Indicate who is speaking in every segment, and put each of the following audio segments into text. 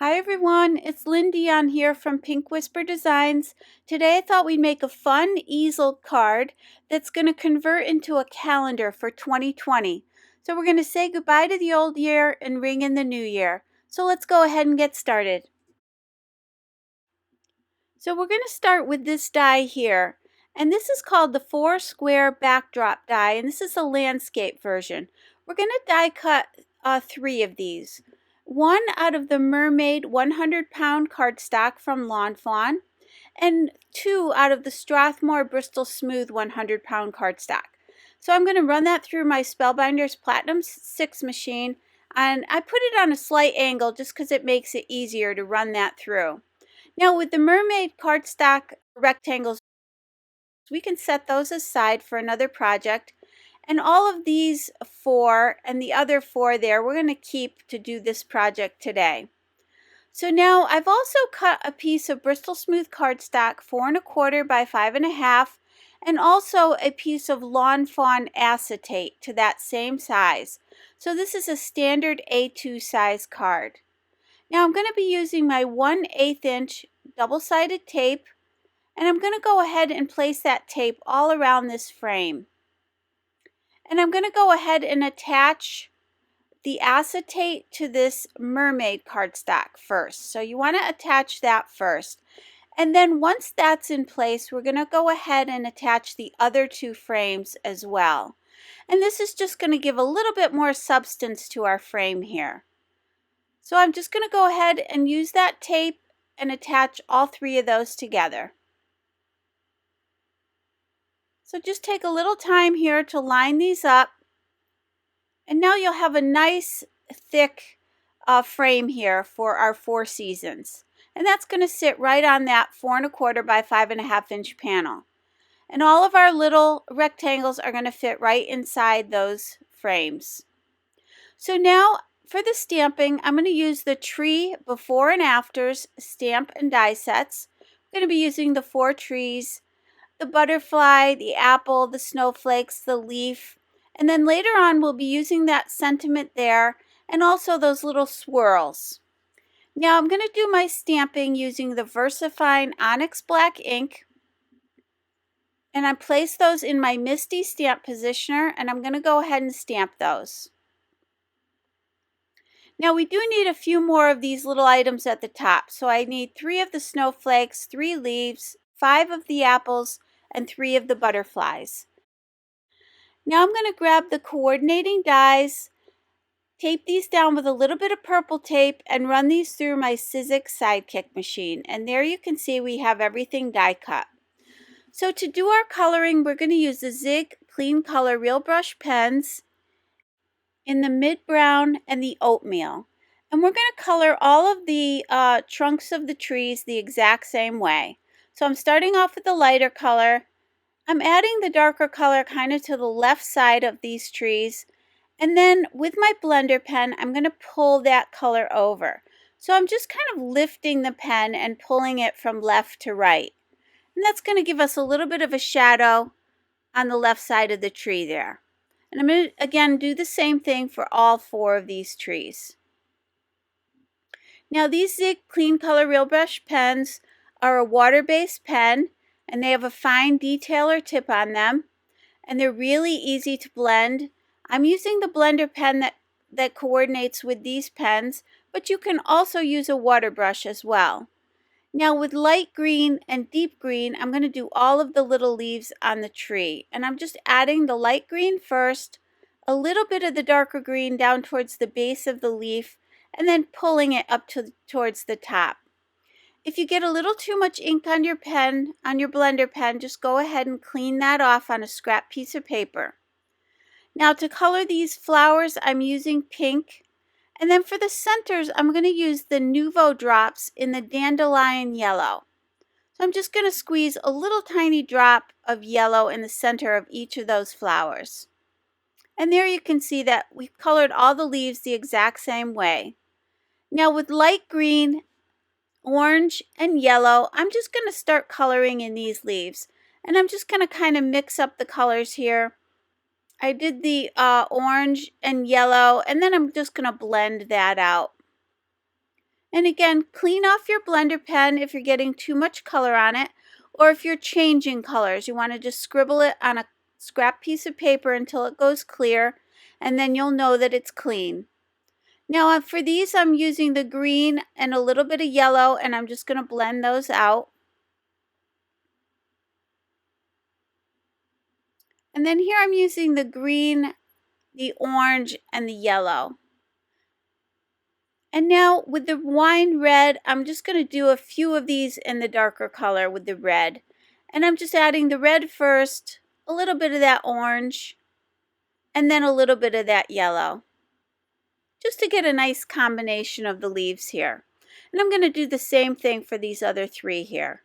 Speaker 1: Hi everyone, it's Lindy on here from Pink Whisper Designs. Today I thought we'd make a fun easel card that's going to convert into a calendar for 2020. So we're going to say goodbye to the old year and ring in the new year. So let's go ahead and get started. So we're going to start with this die here. And this is called the 4 square backdrop die, and this is the landscape version. We're going to die cut 3 of these. One out of the Mermaid 100-pound cardstock from Lawn Fawn, and 2 out of the Strathmore Bristol Smooth 100-pound cardstock. So I'm going to run that through my Spellbinders Platinum 6 machine, and I put it on a slight angle just because it makes it easier to run that through. Now with the Mermaid cardstock rectangles, we can set those aside for another project. And all of these 4 and the other 4 there, we're going to keep to do this project today. So now I've also cut a piece of Bristol Smooth cardstock 4 1/4 by 5 1/2, and also a piece of Lawn Fawn acetate to that same size. So this is a standard A2 size card. Now I'm going to be using my 1/8 inch double-sided tape, and I'm going to go ahead and place that tape all around this frame. And I'm going to go ahead and attach the acetate to this Mermaid cardstock first. So you want to attach that first. And then once that's in place, we're going to go ahead and attach the other 2 frames as well. And this is just going to give a little bit more substance to our frame here. So I'm just going to go ahead and use that tape and attach all 3 of those together. So just take a little time here to line these up. And now you'll have a nice thick frame here for our 4 seasons. And that's going to sit right on that 4 1/4 by 5 1/2 inch panel. And all of our little rectangles are going to fit right inside those frames. So now for the stamping, I'm going to use the tree before and afters stamp and die sets. I'm going to be using the 4 trees, the butterfly, the apple, the snowflakes, the leaf, and then later on we'll be using that sentiment there and also those little swirls. Now I'm going to do my stamping using the VersaFine Onyx Black ink, and I place those in my Misty stamp positioner, and I'm going to go ahead and stamp those. Now we do need a few more of these little items at the top, so I need 3 of the snowflakes, 3 leaves, 5 of the apples, and 3 of the butterflies. Now I'm going to grab the coordinating dies, tape these down with a little bit of purple tape, and run these through my Sizzix Sidekick machine. And there you can see we have everything die cut. So to do our coloring, we're going to use the Zig Clean Color Real Brush pens in the mid brown and the oatmeal. And we're going to color all of the trunks of the trees the exact same way. So I'm starting off with the lighter color. I'm adding the darker color kind of to the left side of these trees. And then with my blender pen, I'm going to pull that color over. So I'm just kind of lifting the pen and pulling it from left to right. And that's going to give us a little bit of a shadow on the left side of the tree there. And I'm going to, again, do the same thing for all 4 of these trees. Now these Zig Clean Color Real Brush pens are a water-based pen, and they have a fine detailer tip on them, and they're really easy to blend. I'm using the blender pen that coordinates with these pens, but you can also use a water brush as well. Now with light green and deep green, I'm going to do all of the little leaves on the tree. And I'm just adding the light green first, a little bit of the darker green down towards the base of the leaf, and then pulling it up towards the top. If you get a little too much ink on your pen, on your blender pen, just go ahead and clean that off on a scrap piece of paper. Now to color these flowers, I'm using pink. And then for the centers, I'm going to use the Nuvo drops in the dandelion yellow. So I'm just going to squeeze a little tiny drop of yellow in the center of each of those flowers. And there you can see that we've colored all the leaves the exact same way. Now with light green, orange, and yellow, I'm just going to start coloring in these leaves. And I'm just going to kind of mix up the colors here. I did the orange and yellow, and then I'm just going to blend that out. And again, clean off your blender pen if you're getting too much color on it, or if you're changing colors. You want to just scribble it on a scrap piece of paper until it goes clear, and then you'll know that it's clean. Now for these, I'm using the green and a little bit of yellow, and I'm just going to blend those out. And then here I'm using the green, the orange, and the yellow. And now with the wine red, I'm just going to do a few of these in the darker color with the red. And I'm just adding the red first, a little bit of that orange, and then a little bit of that yellow, just to get a nice combination of the leaves here. And I'm going to do the same thing for these other three here.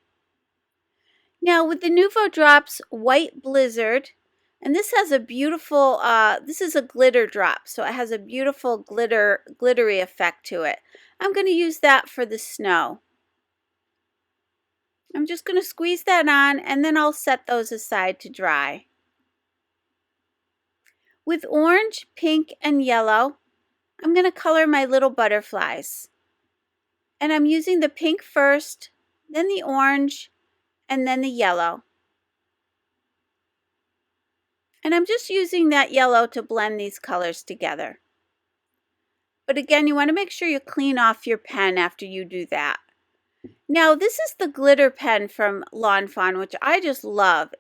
Speaker 1: Now with the Nuvo Drops White Blizzard, and this has a beautiful, this is a glitter drop, so it has a beautiful glittery effect to it. I'm going to use that for the snow. I'm just going to squeeze that on, and then I'll set those aside to dry. With orange, pink, and yellow, I'm going to color my little butterflies. And I'm using the pink first, then the orange, and then the yellow. And I'm just using that yellow to blend these colors together. But again, you want to make sure you clean off your pen after you do that. Now, this is the glitter pen from Lawn Fawn, which I just love.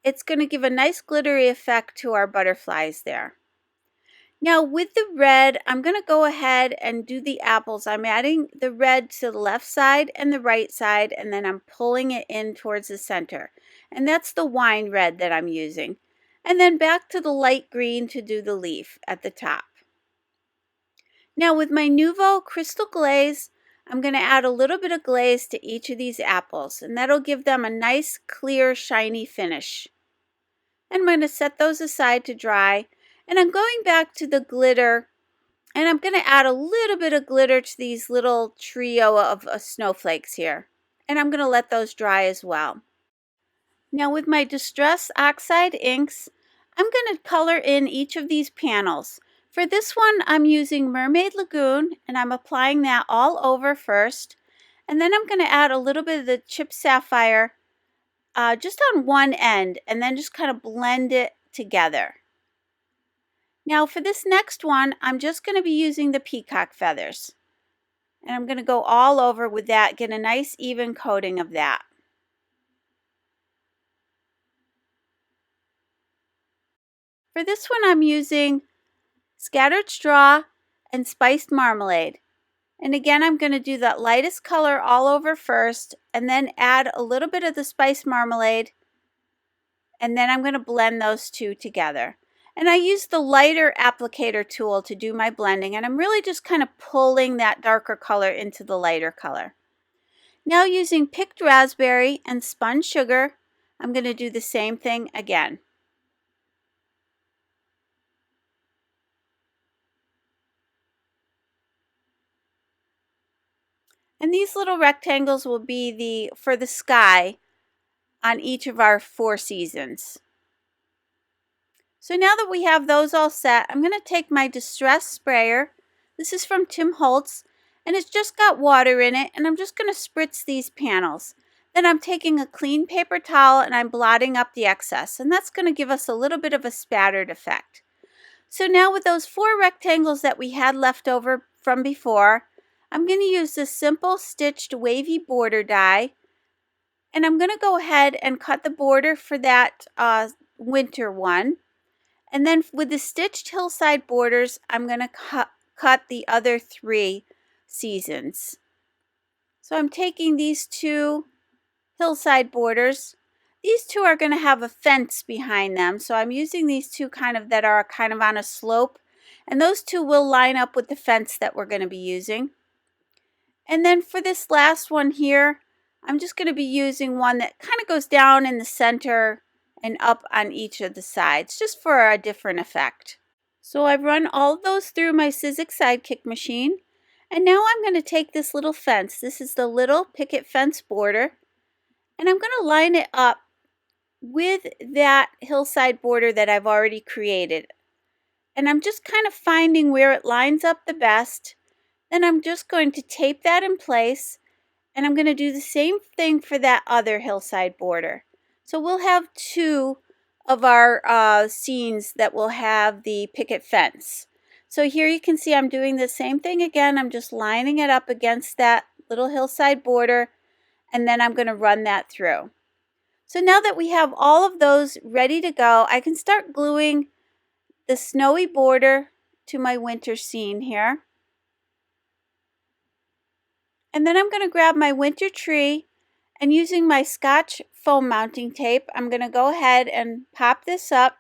Speaker 1: It's going to give a nice glittery effect to our butterflies there. Now, with the red, I'm going to go ahead and do the apples. I'm adding the red to the left side and the right side, and then I'm pulling it in towards the center. And that's the wine red that I'm using. And then back to the light green to do the leaf at the top. Now with my Nuvo Crystal Glaze, I'm going to add a little bit of glaze to each of these apples, and that'll give them a nice, clear, shiny finish. And I'm going to set those aside to dry, and I'm going back to the glitter, and I'm going to add a little bit of glitter to these little trio of snowflakes here. And I'm going to let those dry as well. Now with my Distress Oxide inks, I'm going to color in each of these panels. For this one, I'm using Mermaid Lagoon, and I'm applying that all over first. And then I'm going to add a little bit of the Chip Sapphire just on one end, and then just kind of blend it together. Now for this next one, I'm just going to be using the Peacock Feathers. And I'm going to go all over with that, get a nice even coating of that. For this one, I'm using Scattered Straw and Spiced Marmalade. And again, I'm going to do that lightest color all over first, and then add a little bit of the Spiced Marmalade, and then I'm going to blend those two together. And I use the lighter applicator tool to do my blending, and I'm really just kind of pulling that darker color into the lighter color. Now using Picked Raspberry and Spun Sugar, I'm going to do the same thing again. And these little rectangles will be for the sky on each of our 4 seasons. So now that we have those all set, I'm going to take my Distress Sprayer. This is from Tim Holtz, and it's just got water in it, and I'm just going to spritz these panels. Then I'm taking a clean paper towel and I'm blotting up the excess, and that's going to give us a little bit of a spattered effect. So now with those 4 rectangles that we had left over from before, I'm going to use this simple stitched wavy border die, and I'm going to go ahead and cut the border for that winter one. And then with the stitched hillside borders, I'm going to cut the other 3 seasons. So I'm taking these 2 hillside borders. These 2 are going to have a fence behind them, so I'm using these 2 that are kind of on a slope, and those 2 will line up with the fence that we're going to be using. And then for this last one here, I'm just going to be using one that kind of goes down in the center and up on each of the sides, just for a different effect. So I've run all of those through my Sizzix Sidekick machine, and now I'm going to take this little fence. This is the little picket fence border, and I'm going to line it up with that hillside border that I've already created. And I'm just kind of finding where it lines up the best, Then I'm just going to tape that in place, and I'm going to do the same thing for that other hillside border. So we'll have two of our scenes that will have the picket fence. So here you can see I'm doing the same thing again. I'm just lining it up against that little hillside border, and then I'm going to run that through. So now that we have all of those ready to go, I can start gluing the snowy border to my winter scene here. And then I'm going to grab my winter tree, and using my Scotch foam mounting tape, I'm going to go ahead and pop this up.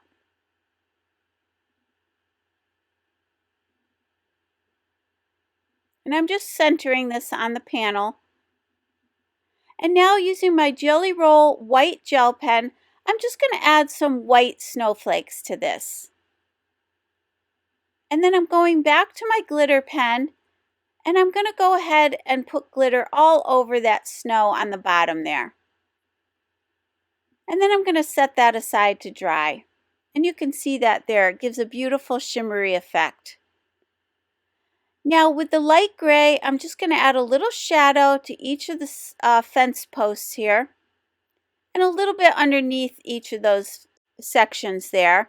Speaker 1: And I'm just centering this on the panel. And now using my Jelly Roll white gel pen, I'm just going to add some white snowflakes to this. And then I'm going back to my glitter pen, and I'm going to go ahead and put glitter all over that snow on the bottom there. And then I'm going to set that aside to dry. And you can see that there, it gives a beautiful shimmery effect. Now with the light gray, I'm just going to add a little shadow to each of the fence posts here, and a little bit underneath each of those sections there.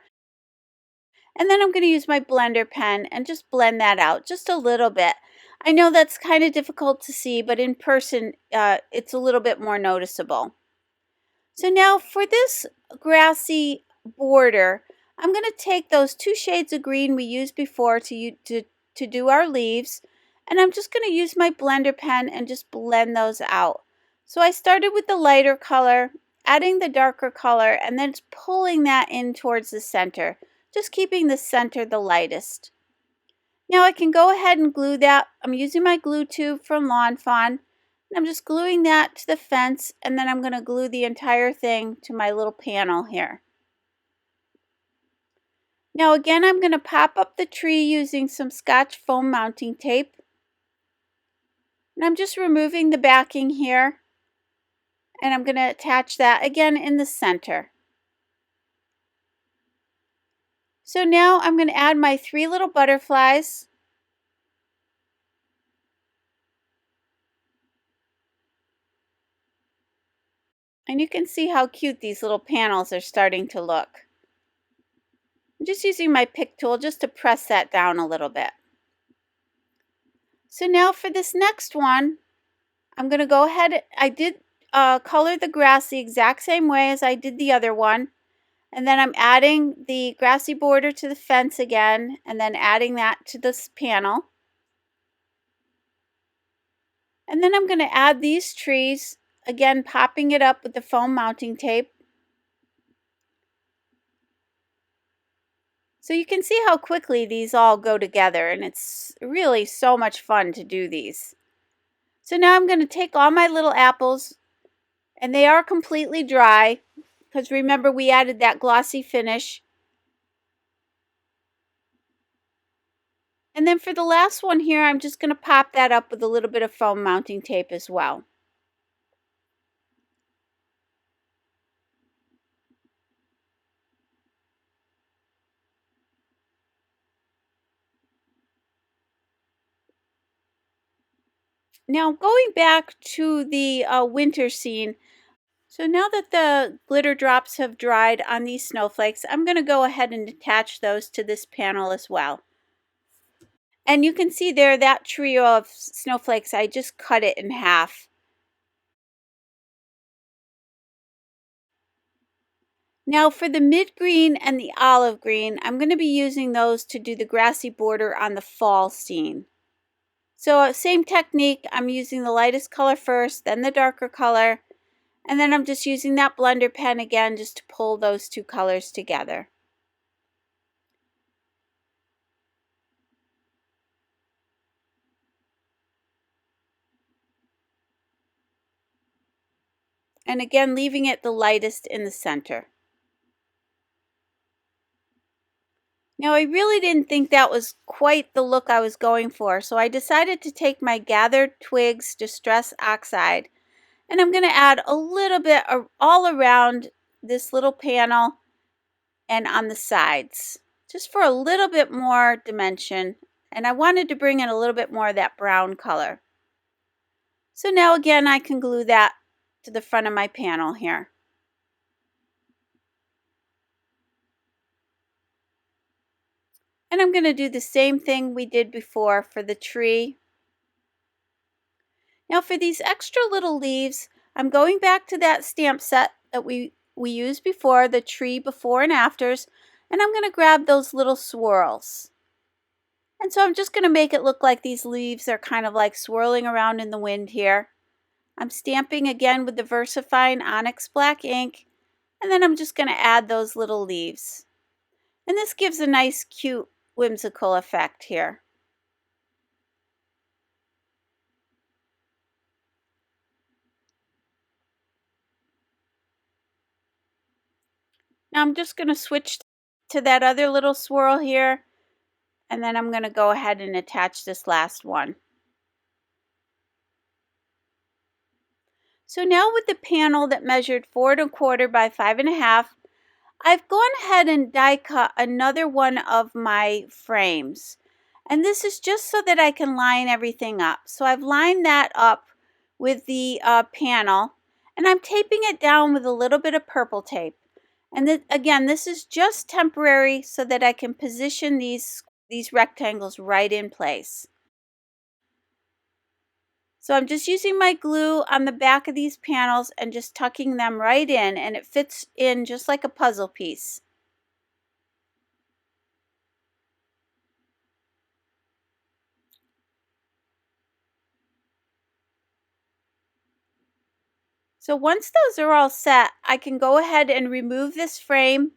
Speaker 1: And then I'm going to use my blender pen and just blend that out just a little bit. I know that's kind of difficult to see, but in person it's a little bit more noticeable. So now for this grassy border, I'm going to take those two shades of green we used before to do our leaves, and I'm just going to use my blender pen and just blend those out. So I started with the lighter color, adding the darker color, and then pulling that in towards the center, just keeping the center the lightest. Now I can go ahead and glue that. I'm using my glue tube from Lawn Fawn. I'm just gluing that to the fence, and then I'm going to glue the entire thing to my little panel here. Now again, I'm going to pop up the tree using some Scotch foam mounting tape. And I'm just removing the backing here, and I'm going to attach that again in the center. So now I'm going to add my 3 little butterflies. And you can see how cute these little panels are starting to look. I'm just using my pick tool just to press that down a little bit. So now for this next one, I'm going to go ahead. I did color the grass the exact same way as I did the other one. And then I'm adding the grassy border to the fence again, and then adding that to this panel. And then I'm going to add these trees, again popping it up with the foam mounting tape. So you can see how quickly these all go together, and it's really so much fun to do these. So now I'm going to take all my little apples, and they are completely dry, because remember we added that glossy finish. And then for the last one here, I'm just going to pop that up with a little bit of foam mounting tape as well. Now going back to the winter scene, so now that the glitter drops have dried on these snowflakes, I'm going to go ahead and attach those to this panel as well. And you can see there that trio of snowflakes, I just cut it in half. Now for the mid green and the olive green, I'm going to be using those to do the grassy border on the fall scene. So same technique, I'm using the lightest color first, then the darker color, and then I'm just using that blender pen again just to pull those two colors together. And again, leaving it the lightest in the center. Now I really didn't think that was quite the look I was going for, so I decided to take my Gathered Twigs Distress Oxide, and I'm going to add a little bit all around this little panel and on the sides, just for a little bit more dimension And I wanted to bring in a little bit more of that brown color. So now again, I can glue that to the front of my panel here. And I'm going to do the same thing we did before for the tree. Now for these extra little leaves, I'm going back to that stamp set that we used before, the tree before and afters, and I'm going to grab those little swirls. And so I'm just going to make it look like these leaves are kind of like swirling around in the wind here. I'm stamping again with the VersaFine Onyx Black ink, and then I'm just going to add those little leaves. And this gives a nice, cute, whimsical effect here. Now I'm just going to switch to that other little swirl here, and then I'm going to go ahead and attach this last one. So now with the panel that measured 4 1/4 by 5 1/2, I've gone ahead and die cut another one of my frames. And this is just so that I can line everything up. So I've lined that up with the panel, and I'm taping it down with a little bit of purple tape. And again, this is just temporary so that I can position these rectangles right in place. So I'm just using my glue on the back of these panels and just tucking them right in, and it fits in just like a puzzle piece. So once those are all set, I can go ahead and remove this frame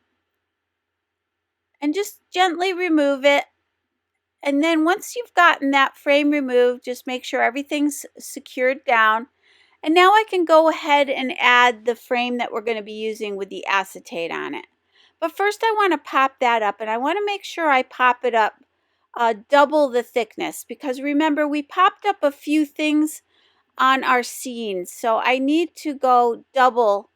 Speaker 1: and just gently remove it. And then once you've gotten that frame removed, just make sure everything's secured down. And now I can go ahead and add the frame that we're going to be using with the acetate on it. But first I want to pop that up, and I want to make sure I pop it up double the thickness, because remember we popped up a few things on our scenes, so I need to go double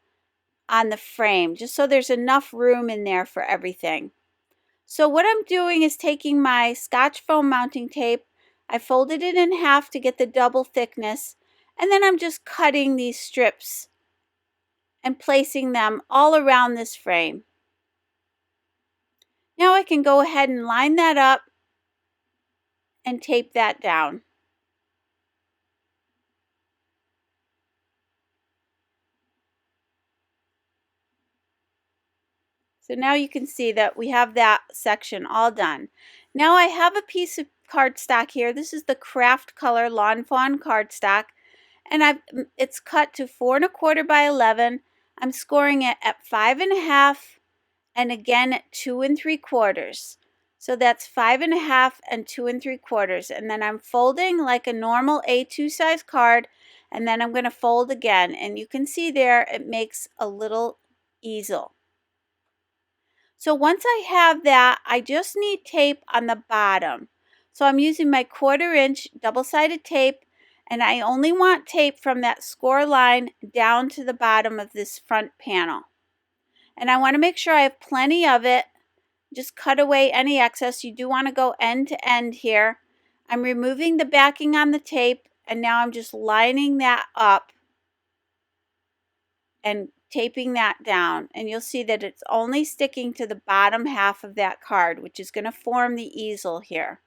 Speaker 1: on the frame just so there's enough room in there for everything. So what I'm doing is taking my Scotch foam mounting tape, I folded it in half to get the double thickness, and then I'm just cutting these strips and placing them all around this frame. Now I can go ahead and line that up and tape that down. So now you can see that we have that section all done. Now I have a piece of cardstock here. This is the Craft Color Lawn Fawn cardstock, and it's cut to 4 1/4 by 11. I'm scoring it at 5 1/2 and again at 2 3/4. So that's 5 1/2 and 2 3/4. And then I'm folding like a normal A2 size card, and then I'm going to fold again. And you can see there it makes a little easel. So once I have that, I just need tape on the bottom. So I'm using my 1/4 inch double-sided tape, and I only want tape from that score line down to the bottom of this front panel. And I want to make sure I have plenty of it. Just cut away any excess. You do want to go end to end here. I'm removing the backing on the tape, and now I'm just lining that up and taping that down, and you'll see that it's only sticking to the bottom half of that card, which is going to form the easel here.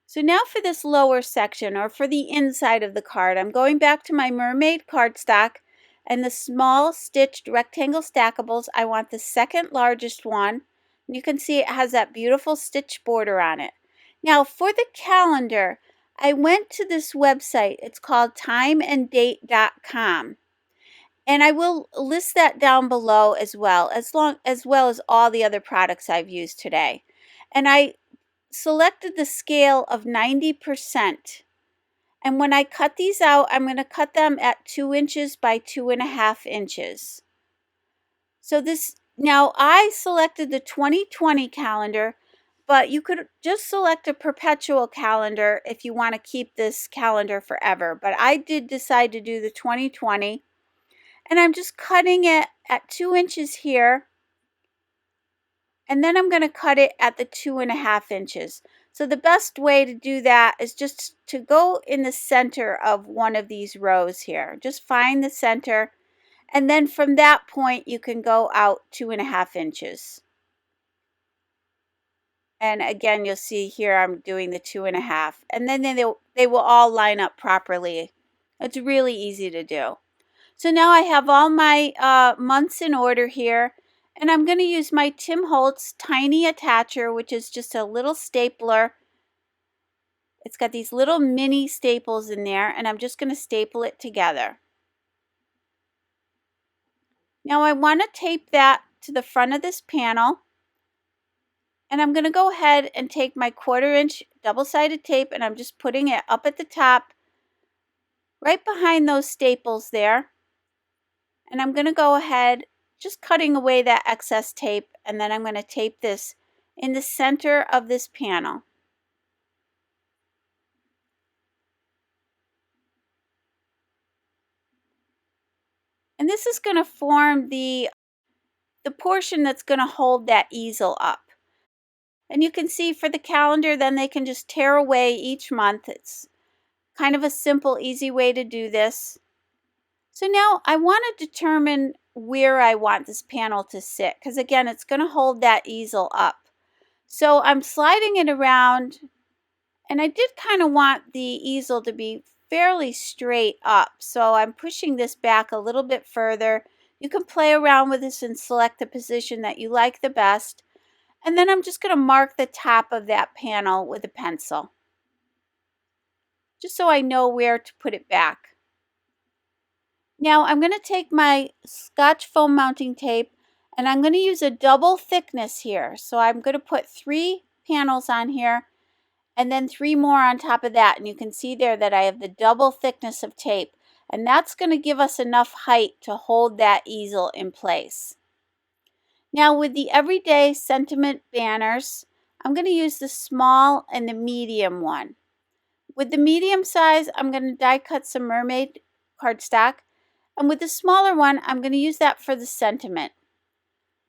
Speaker 1: So now for this lower section, or for the inside of the card, I'm going back to my mermaid cardstock, and the small stitched rectangle stackables, I want the second largest one. And you can see it has that beautiful stitch border on it. Now for the calendar, I went to this website. It's called timeanddate.com. And I will list that down below as well as all the other products I've used today. And I selected the scale of 90%. And when I cut these out, I'm going to cut them at 2 inches by 2.5 inches. So now I selected the 2020 calendar, but you could just select a perpetual calendar if you want to keep this calendar forever. But I did decide to do the 2020. And I'm just cutting it at 2 inches here. And then I'm going to cut it at the 2.5 inches. So the best way to do that is just to go in the center of one of these rows here. Just find the center, and then from that point you can go out 2.5 inches. And again, you'll see here I'm doing the 2.5, and then they will all line up properly. It's really easy to do. So now I have all my months in order here, and I'm going to use my Tim Holtz tiny attacher, which is just a little stapler. It's got these little mini staples in there, and I'm just going to staple it together. Now I want to tape that to the front of this panel, and I'm going to go ahead and take my 1/4 inch double-sided tape, and I'm just putting it up at the top, right behind those staples there. And I'm going to go ahead, just cutting away that excess tape, and then I'm going to tape this in the center of this panel. And this is going to form the portion that's going to hold that easel up. And you can see for the calendar, then they can just tear away each month. It's kind of a simple, easy way to do this. So now I want to determine where I want this panel to sit, because again, it's going to hold that easel up. So I'm sliding it around, and I did kind of want the easel to be fairly straight up. So I'm pushing this back a little bit further. You can play around with this and select the position that you like the best. And then I'm just going to mark the top of that panel with a pencil, just so I know where to put it back. Now I'm going to take my Scotch foam mounting tape, and I'm going to use a double thickness here. So I'm going to put 3 panels on here, and then 3 more on top of that. And you can see there that I have the double thickness of tape. And that's going to give us enough height to hold that easel in place. Now with the everyday sentiment banners, I'm going to use the small and the medium one. With the medium size, I'm going to die cut some mermaid cardstock. And with the smaller one, I'm going to use that for the sentiment.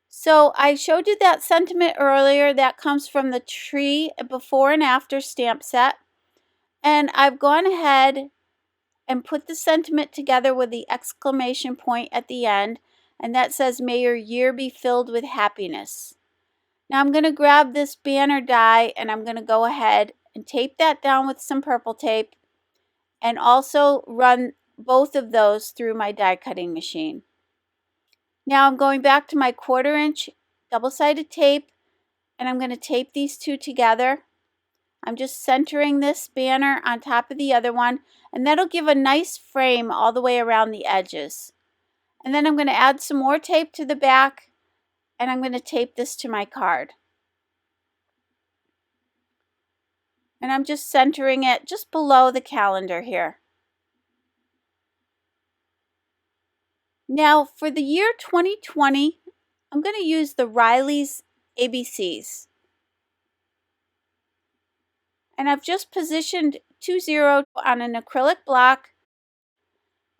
Speaker 1: So I showed you that sentiment earlier. That comes from the tree before and after stamp set. And I've gone ahead and put the sentiment together with the exclamation point at the end. And that says, "May your year be filled with happiness." Now I'm going to grab this banner die, and I'm going to go ahead and tape that down with some purple tape, and also run both of those through my die cutting machine. Now I'm going back to my 1/4 inch double-sided tape, and I'm going to tape these two together. I'm just centering this banner on top of the other one, and that'll give a nice frame all the way around the edges. And then I'm going to add some more tape to the back, and I'm going to tape this to my card. And I'm just centering it just below the calendar here. Now for the year 2020, I'm going to use the Riley's ABCs. And I've just positioned 2-0 on an acrylic block,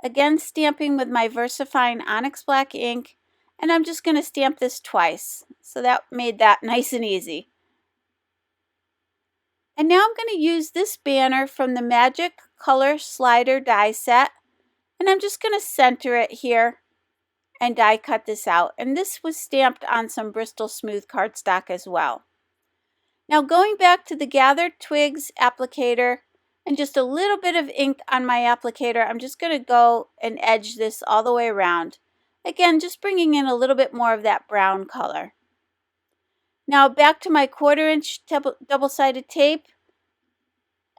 Speaker 1: again stamping with my VersaFine Onyx Black ink, and I'm just going to stamp this twice. So that made that nice and easy. And now I'm going to use this banner from the Magic Color Slider die set, and I'm just going to center it here and die cut this out. And this was stamped on some Bristol Smooth cardstock as well. Now going back to the Gathered Twigs applicator and just a little bit of ink on my applicator, I'm just going to go and edge this all the way around. Again, just bringing in a little bit more of that brown color. Now back to my 1/4 inch double-sided tape,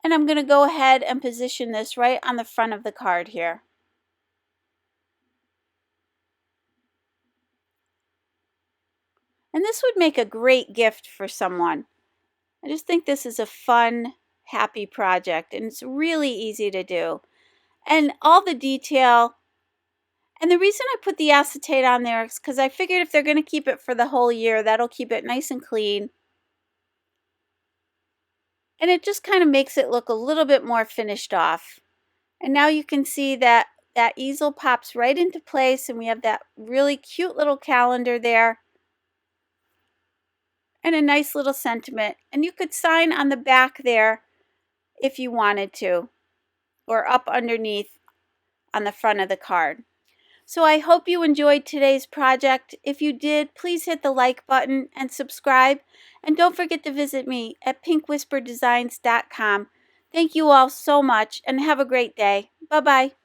Speaker 1: and I'm going to go ahead and position this right on the front of the card here. And this would make a great gift for someone. I just think this is a fun, happy project, and it's really easy to do. And all the detail, and the reason I put the acetate on there is because I figured if they're going to keep it for the whole year, that'll keep it nice and clean. And it just kind of makes it look a little bit more finished off. And now you can see that that easel pops right into place, and we have that really cute little calendar there. and a nice little sentiment. And you could sign on the back there if you wanted to, or up underneath on the front of the card. So I hope you enjoyed today's project. If you did, please hit the like button and subscribe. And don't forget to visit me at pinkwhisperdesigns.com. Thank you all so much and have a great day. Bye-bye.